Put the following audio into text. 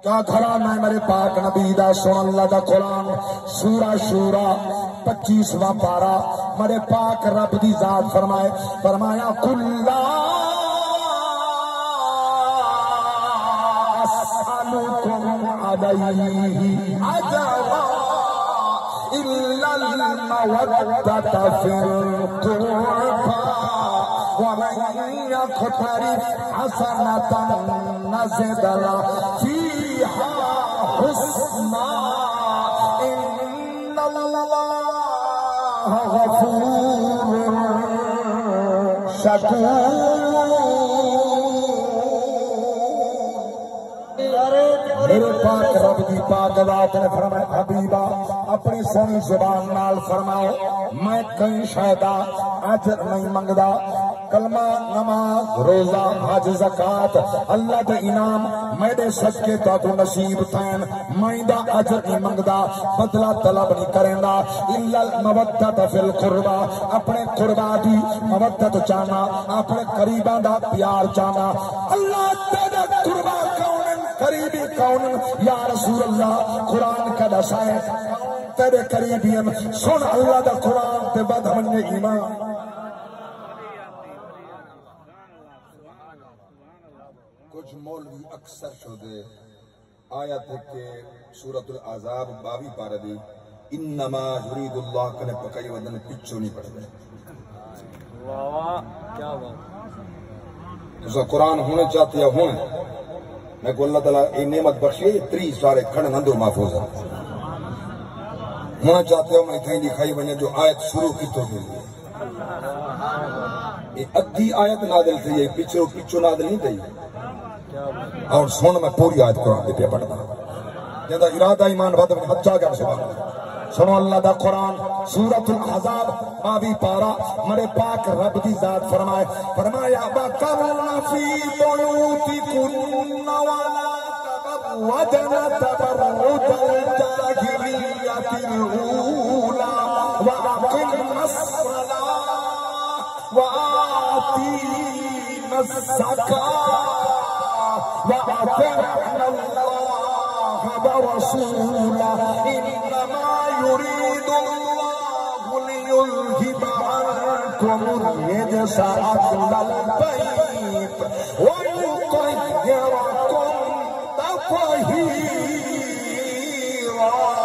کیا گھرانا ہے میرے پاک نبی دا سن اللہ دا قرآن سورہ شورا 25واں پارا میرے پاک رب دی ذات فرمائے فرمایا کلا اسألکم علیہ اجرا الا المودۃ فی القربى ومن يقترف حسنة نزد له فيها حسنا إن الله غفور شكور میرے پاک رب دی پاک ذات نے فرمایا حبیبا اپنی سونی زبان نال فرماؤ میں کئی شہدا اجر نہیں منگدا کلمہ نماز روزہ حج زکات اللہ دے انعام میرے صدقے تو نصیب تھین میں دا اجر نہیں منگدا بدلہ طلب نہیں کریندا الا المودۃ فی القربى اپنے قربا دی مودت چاہنا اپنے قریباں دا پیار چاہنا اللہ تیرے قربا کون قریبی کون یا رسول اللہ قرآن کا دسا ہے تیرے قریبی سن اللہ دا قرآن تے بد ہمیں ایمان کچھ مولوی اکثر شدے آیت کے سورۃ الاحزاب 22 پارے دی انما یرید اللہ کنے پکائی ودن پچھو نہیں پڑھ دے واہ کیا بات تو قرآن ہونے چاہتے ہیں ہونے میں کو اللہ تعالیٰ یہ نعمت بخشی 30 سارے کھڑ نندر محفوظ ہے ہونا چاہتے ہو میں کہیں دکھائی بنے جو آیت شروع کی تو دے یہ ادھی آیت نادل تھی یہ پچھو نادل نہیں تھی اور سن میں پوری آیت قرآن دے پہ پڑھتا جیسا ارادہ ایمان بات میں بچہ گیا سبحان اللہ سنو اللہ دا قرآن سورۃ الاحزاب 22 پارا میرے پاک رب دی ذات فرمائے فرمایا وَقَرْنَ فِي بُيُوتِكُنَّ وَلَا تَبَرَّجْنَ تَبَرُّجَ الْجَاهِلِيَّةِ الْأُولَى وَأَقِمْنَ الصَّلَاةَ وَآتِينَ الزَّكَاةَ وَأَطِعْنَ اللَّهَ وَرَسُولَهُ إِنَّمَا يُرِيدُ اللَّهُ لِيُذْهِبَ عَنكُمُ الرِّجْسَ أَهْلَ الْبَيْتِ وَيُطَهِّرَكُمْ تَطْهِيرًا